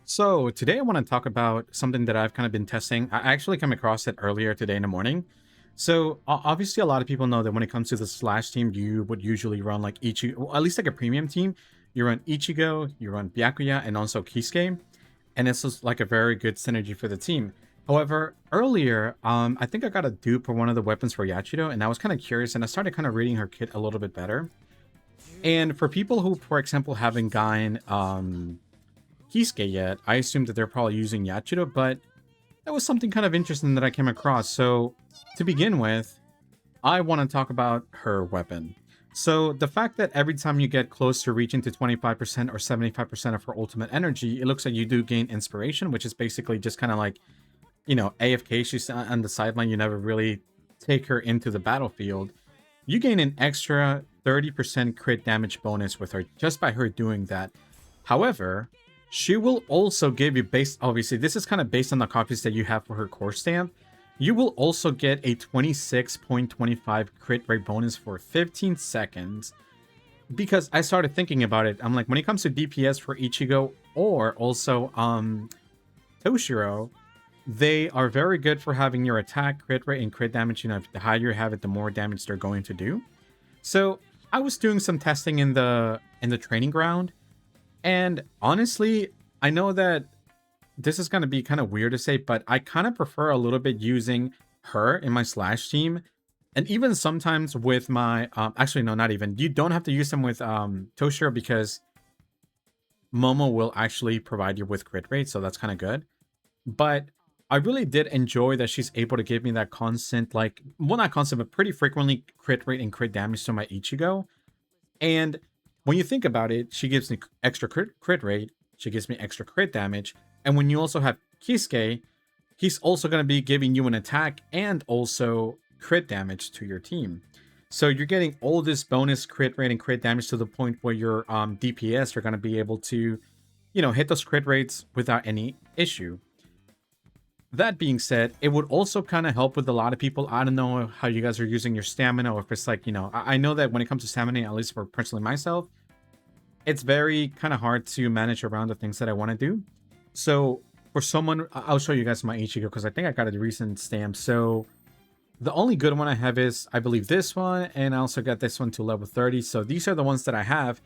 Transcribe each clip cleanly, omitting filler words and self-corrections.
So today I want to talk about something that I've kind of been testing. I actually came across it earlier today in the morning. So obviously a lot of people know that when it comes to the slash team, you would usually run like Ichigo, well, at least like a premium team. You run Ichigo, you run Byakuya, and also Kiske. And this is like a very good synergy for the team. However, earlier, I think I got a dupe for one of the weapons for Yachiru, and I was kind of curious, and I started kind of reading her kit a little bit better. And for people who, for example, haven't gotten Kiske yet, I assumed that they're probably using Yachiru, but that was something kind of interesting that I came across. So to begin with, I want to talk about her weapon. So the fact that every time you get close to reaching to 25% or 75% of her ultimate energy, it looks like you do gain inspiration, which is basically just kind of like, AFK, she's on the sideline, you never really take her into the battlefield. You gain an extra 30% crit damage bonus with her just by her doing that. However, she will also give you, based, obviously this is kind of based on the copies that you have for her core stamp, you will also get a 26.25 crit rate bonus for 15 seconds. Because I started thinking about it, I'm like, when it comes to DPS for Ichigo or also Toshiro, they are very good for having your attack, crit rate, and crit damage. You know, the higher you have it, the more damage they're going to do. So I was doing some testing in the training ground, and honestly, I know that this is going to be kind of weird to say, but I kind of prefer a little bit using her in my slash team. And even sometimes with my, actually, no, not even. You don't have to use them with Toshiro because Momo will actually provide you with crit rate. So that's kind of good. But I really did enjoy that she's able to give me that constant, like, well, not constant, but pretty frequently crit rate and crit damage to my Ichigo. And when you think about it, she gives me extra crit rate, she gives me extra crit damage, and when you also have Kiske, he's also going to be giving you an attack and also crit damage to your team. So you're getting all this bonus crit rate and crit damage to the point where your DPS are going to be able to, hit those crit rates without any issue. That being said, it would also kind of help with a lot of people. I don't know how you guys are using your stamina, or if it's like, I know that when it comes to stamina, at least for personally myself, it's very kind of hard to manage around the things that I want to do. So for someone, I'll show you guys my Ichigo because I think I got a recent stamp. So the only good one I have is, I believe, this one, and I also got this one to level 30. So these are the ones that I have.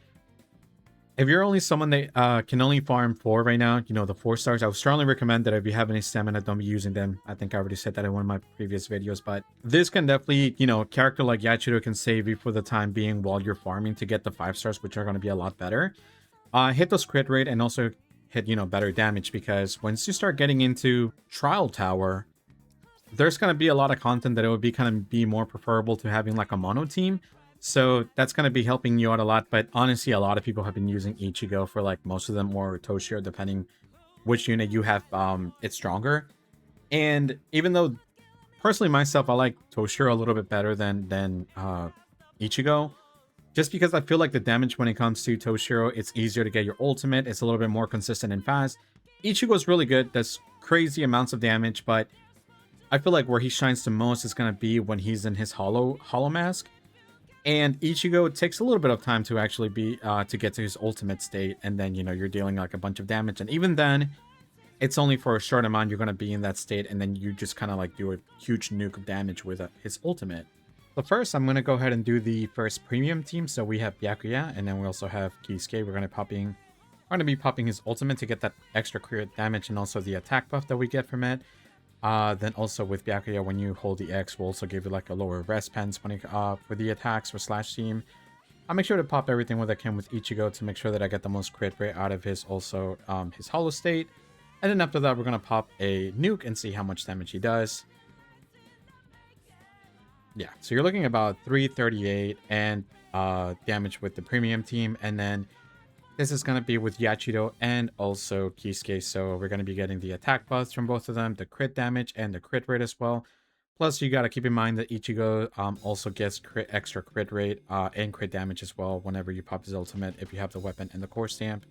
If you're only someone that can only farm 4 right now, the 4 stars, I would strongly recommend that if you have any stamina, don't be using them. I think I already said that in one of my previous videos, but this can definitely, character like Yachiru can save you for the time being while you're farming to get the 5 stars, which are going to be a lot better. Hit those crit rate and also hit, better damage, because once you start getting into Trial Tower, there's going to be a lot of content that it would be kind of be more preferable to having like a mono team. So that's going to be helping you out a lot. But honestly, a lot of people have been using Ichigo for like most of them, or Toshiro, depending which unit you have. It's stronger. And even though personally myself, I like Toshiro a little bit better than Ichigo, just because I feel like the damage when it comes to Toshiro, it's easier to get your ultimate. It's a little bit more consistent and fast. Ichigo is really good. That's crazy amounts of damage, but I feel like where he shines the most is going to be when he's in his hollow mask. And Ichigo takes a little bit of time to actually be to get to his ultimate state, and then you're dealing like a bunch of damage, and even then it's only for a short amount. You're going to be in that state, and then you just kind of like do a huge nuke of damage with his ultimate. But first, I'm going to go ahead and do the first premium team. So we have Byakuya, and then we also have Kiske. We're going to be popping his ultimate to get that extra crit damage and also the attack buff that we get from it. Then also with Byakuya, when you hold the X, we'll also give you like a lower rest pens when for the attacks for slash team. I'll make sure to pop everything what I can with Ichigo to make sure that I get the most crit rate out of his also his hollow state. And then after that, we're gonna pop a nuke and see how much damage he does. Yeah, so you're looking about 338 and damage with the premium team, and then this is going to be with Yachiru and also Kiske, so we're going to be getting the attack buffs from both of them, the crit damage and the crit rate as well. Plus, you got to keep in mind that Ichigo also gets extra crit rate and crit damage as well whenever you pop his ultimate if you have the weapon and the core stamp.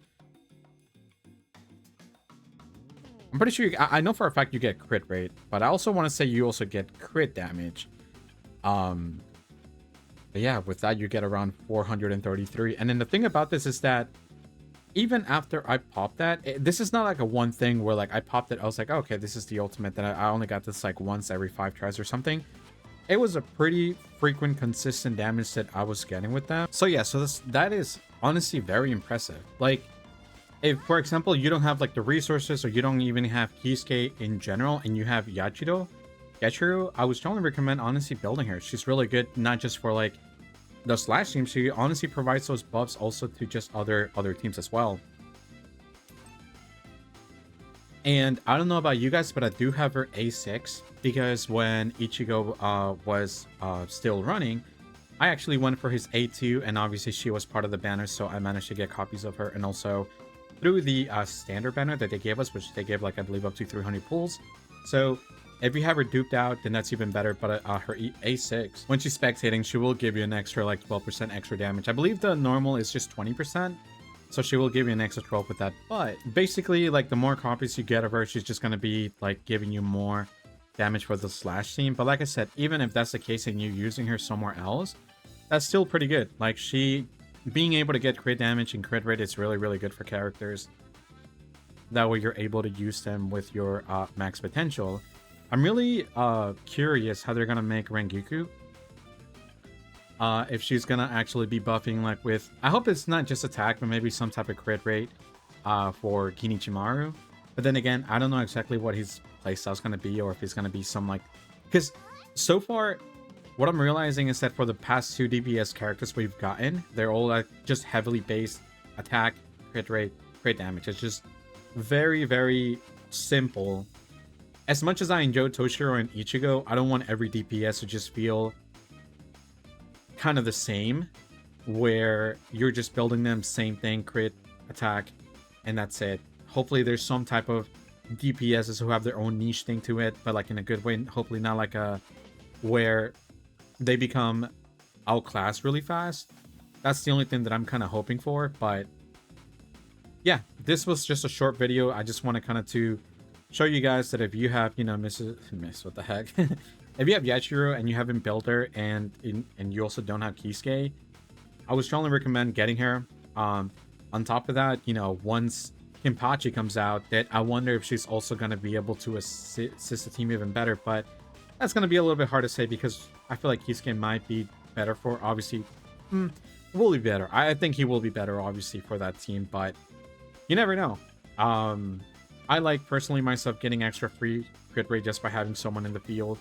I'm pretty sure, I know for a fact you get crit rate, but I also want to say you also get crit damage. But yeah, with that you get around 433. And then the thing about this is that even after I popped that, this is not like a one thing where like I popped it, I was like, okay, this is the ultimate. That I only got this like once every 5 tries or something. It was a pretty frequent, consistent damage that I was getting with them. So yeah, so that is honestly very impressive. Like, if for example you don't have like the resources, or you don't even have Kiske in general, and you have Yachiru, I would strongly recommend honestly building her. She's really good, not just for like the slash team. She honestly provides those buffs also to just other teams as well. And I don't know about you guys, but I do have her A6, because when Ichigo was still running, I actually went for his A2, and obviously she was part of the banner, so I managed to get copies of her. And also through the standard banner that they gave us, which they gave like I believe up to 300 pulls. So if you have her duped out, then that's even better. But her A6, when she's spectating, she will give you an extra like 12% extra damage. I believe the normal is just 20%. So she will give you an extra 12 with that. But basically, like, the more copies you get of her, she's just going to be, like, giving you more damage for the slash team. But like I said, even if that's the case and you're using her somewhere else, that's still pretty good. Like, she being able to get crit damage and crit rate is really, really good for characters. That way you're able to use them with your max potential. I'm really curious how they're going to make Rengoku. If she's gonna actually be buffing like with, I hope it's not just attack, but maybe some type of crit rate for Kinichimaru. But then again, I don't know exactly what his playstyle's gonna be, or if he's gonna be some like, because so far what I'm realizing is that for the past 2 DPS characters we've gotten, they're all like just heavily based attack, crit rate, crit damage. It's just very, very simple. As much as I enjoy Toshiro and Ichigo, I don't want every DPS to just feel kind of the same, where you're just building them same thing, crit, attack, and that's it. Hopefully there's some type of DPSs who have their own niche thing to it, but like in a good way. Hopefully not like a where they become outclassed really fast. That's the only thing that I'm kind of hoping for. But yeah, this was just a short video. I just want to kind of to show you guys that if you have, you know, miss what the heck, if you have Yachiru and you haven't built her, and you also don't have Kiske, I would strongly recommend getting her. On top of that, you know, once Kimpachi comes out, that I wonder if she's also going to be able to assist the team even better. But that's going to be a little bit hard to say, because I feel like Kiske might be better for, obviously, will be better. I think he will be better, obviously, for that team, but you never know. I like personally myself getting extra free crit rate just by having someone in the field.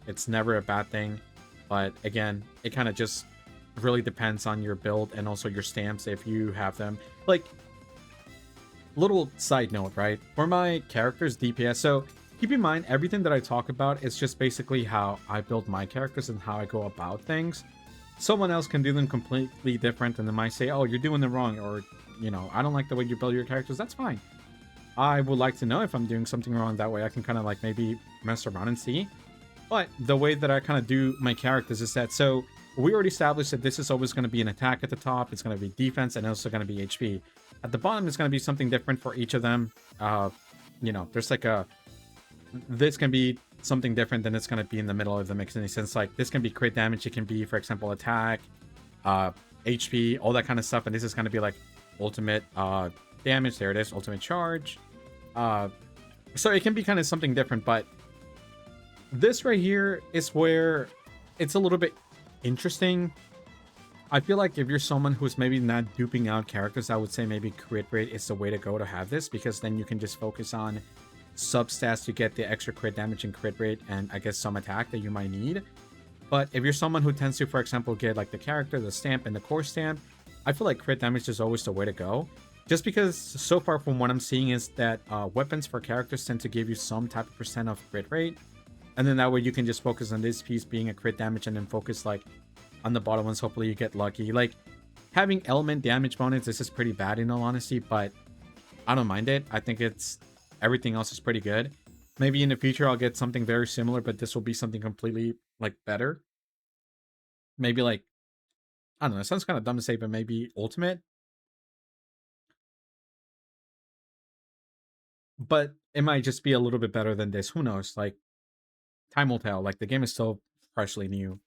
It's never a bad thing, but again, it kind of just really depends on your build and also your stamps if you have them. Like, little side note, right? For my characters DPS, so keep in mind everything that I talk about is just basically how I build my characters and how I go about things. Someone else can do them completely different, and they might say, oh, you're doing them wrong, or, you know, I don't like the way you build your characters. That's fine. I would like to know if I'm doing something wrong. That way I can kind of like maybe mess around and see. But the way that I kind of do my characters is that, so we already established that this is always going to be an attack at the top. It's going to be defense, and also going to be HP. At the bottom, it's going to be something different for each of them. You know, there's like a, this can be something different than it's going to be in the middle of the mix, in a sense. Like, this can be crit damage. It can be, for example, attack, HP, all that kind of stuff. And this is going to be like ultimate damage. There it is, ultimate charge. So it can be kind of something different, but this right here is where it's a little bit interesting. I feel like if you're someone who's maybe not duping out characters, I would say maybe crit rate is the way to go to have this, because then you can just focus on substats to get the extra crit damage and crit rate, and I guess some attack that you might need. But if you're someone who tends to, for example, get like the character, the stamp, and the core stamp, I feel like crit damage is always the way to go. Just because so far from what I'm seeing is that weapons for characters tend to give you some type of percent of crit rate. And then that way you can just focus on this piece being a crit damage, and then focus like on the bottom ones. Hopefully you get lucky. Like, having element damage bonus, this is pretty bad in all honesty, but I don't mind it. I think it's, everything else is pretty good. Maybe in the future I'll get something very similar, but this will be something completely like better. Maybe like, I don't know, it sounds kind of dumb to say, but maybe ultimate. But it might just be a little bit better than this. Who knows? Like, time will tell. Like, the game is still freshly new.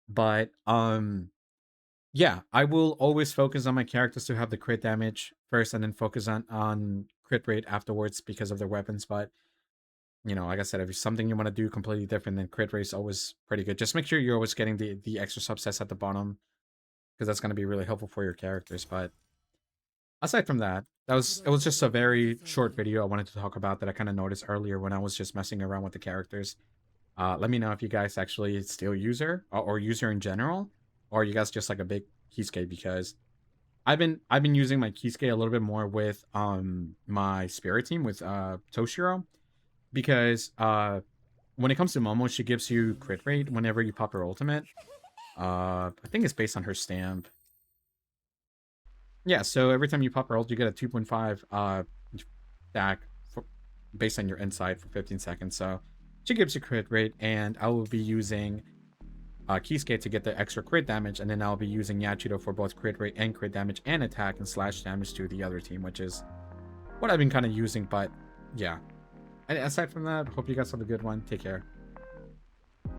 But Yeah, I will always focus on my characters to have the crit damage first, and then focus on crit rate afterwards because of their weapons. But like I said, if it's something you want to do completely different, then crit rate is always pretty good. Just make sure you're always getting the extra subsets at the bottom because that's going to be really helpful for your characters. But aside from that, it was just a very short video I wanted to talk about that I kind of noticed earlier when I was just messing around with the characters. Let me know if you guys actually still use her or use her in general, or you guys just like a big Kiske because I've been using my Kiske a little bit more with my spirit team with Toshiro because when it comes to Momo, she gives you crit rate whenever you pop her ultimate. I think it's based on her stamp. Yeah, so every time you pop her ult, you get a 2.5 stack for, based on your insight for 15 seconds. So she gives you crit rate, and I will be using Kiske to get the extra crit damage, and then I'll be using Yachiru for both crit rate and crit damage and attack and slash damage to the other team, which is what I've been kind of using. But yeah, and aside from that, hope you guys have a good one. Take care.